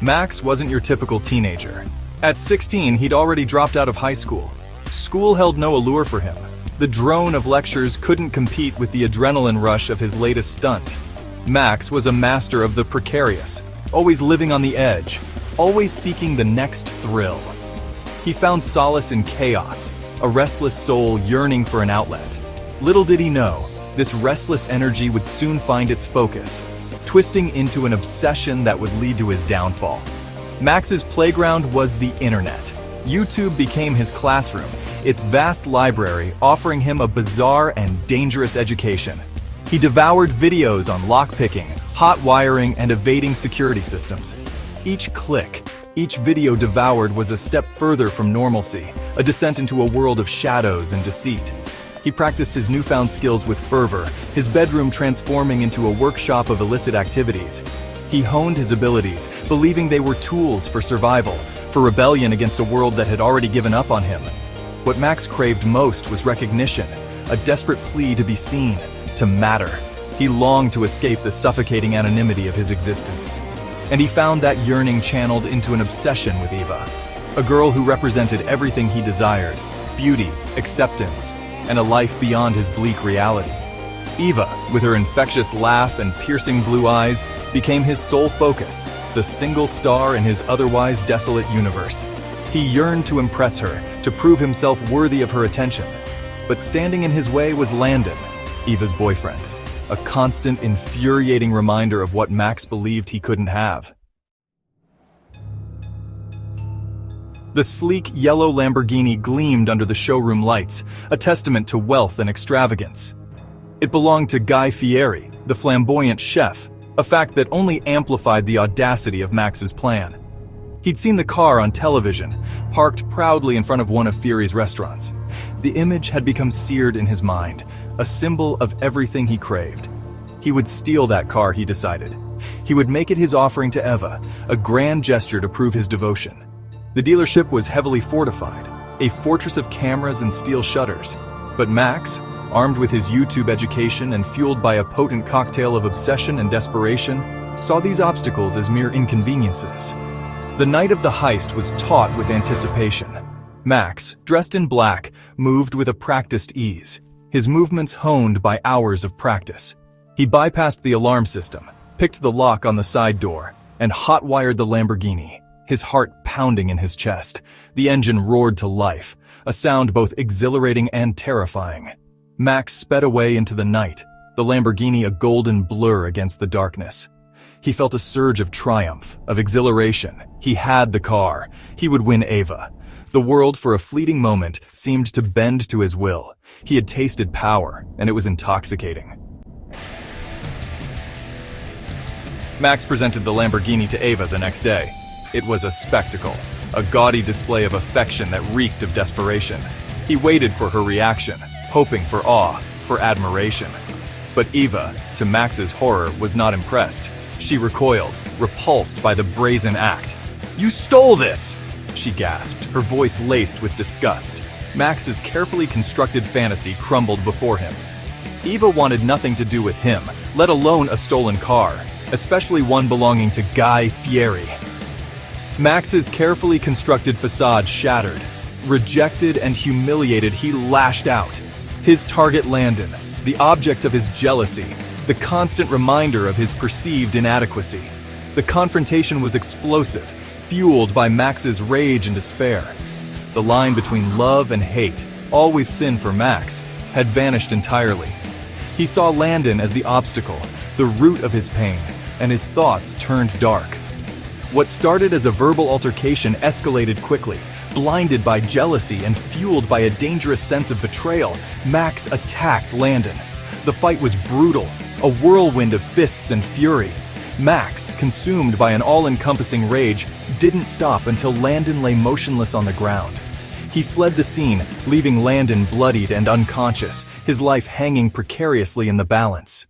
Max wasn't your typical teenager. At 16, he'd already dropped out of high school. School held no allure for him. The drone of lectures couldn't compete with the adrenaline rush of his latest stunt. Max was a master of the precarious, always living on the edge, always seeking the next thrill. He found solace in chaos, a restless soul yearning for an outlet. Little did he know, this restless energy would soon find its focus, twisting into an obsession that would lead to his downfall. Max's playground was the internet. YouTube became his classroom, its vast library offering him a bizarre and dangerous education. He devoured videos on lockpicking, hot wiring, and evading security systems. Each click, each video devoured was a step further from normalcy, a descent into a world of shadows and deceit. He practiced his newfound skills with fervor, his bedroom transforming into a workshop of illicit activities. He honed his abilities, believing they were tools for survival, for rebellion against a world that had already given up on him. What Max craved most was recognition, a desperate plea to be seen, to matter. He longed to escape the suffocating anonymity of his existence. And he found that yearning channeled into an obsession with Eva, a girl who represented everything he desired: beauty, acceptance, and a life beyond his bleak reality. Eva, with her infectious laugh and piercing blue eyes, became his sole focus, the single star in his otherwise desolate universe. He yearned to impress her, to prove himself worthy of her attention. But standing in his way was Landon, Eva's boyfriend, a constant, infuriating reminder of what Max believed he couldn't have. The sleek yellow Lamborghini gleamed under the showroom lights, a testament to wealth and extravagance. It belonged to Guy Fieri, the flamboyant chef, a fact that only amplified the audacity of Max's plan. He'd seen the car on television, parked proudly in front of one of Fieri's restaurants. The image had become seared in his mind, a symbol of everything he craved. He would steal that car, he decided. He would make it his offering to Eva, a grand gesture to prove his devotion. The dealership was heavily fortified, a fortress of cameras and steel shutters. But Max, armed with his YouTube education and fueled by a potent cocktail of obsession and desperation, saw these obstacles as mere inconveniences. The night of the heist was taut with anticipation. Max, dressed in black, moved with a practiced ease, his movements honed by hours of practice. He bypassed the alarm system, picked the lock on the side door, and hot-wired the Lamborghini, his heart pounding in his chest. The engine roared to life, a sound both exhilarating and terrifying. Max sped away into the night, the Lamborghini a golden blur against the darkness. He felt a surge of triumph, of exhilaration. He had the car. He would win Eva. The world, for a fleeting moment, seemed to bend to his will. He had tasted power, and it was intoxicating. Max presented the Lamborghini to Eva the next day. It was a spectacle, a gaudy display of affection that reeked of desperation. He waited for her reaction, hoping for awe, for admiration. But Eva, to Max's horror, was not impressed. She recoiled, repulsed by the brazen act. "You stole this!" she gasped, her voice laced with disgust. Max's carefully constructed fantasy crumbled before him. Eva wanted nothing to do with him, let alone a stolen car, especially one belonging to Guy Fieri. Max's carefully constructed facade shattered. Rejected and humiliated, he lashed out. His target, Landon, the object of his jealousy, the constant reminder of his perceived inadequacy. The confrontation was explosive, fueled by Max's rage and despair. The line between love and hate, always thin for Max, had vanished entirely. He saw Landon as the obstacle, the root of his pain, and his thoughts turned dark. What started as a verbal altercation escalated quickly. Blinded by jealousy and fueled by a dangerous sense of betrayal, Max attacked Landon. The fight was brutal, a whirlwind of fists and fury. Max, consumed by an all-encompassing rage, didn't stop until Landon lay motionless on the ground. He fled the scene, leaving Landon bloodied and unconscious, his life hanging precariously in the balance.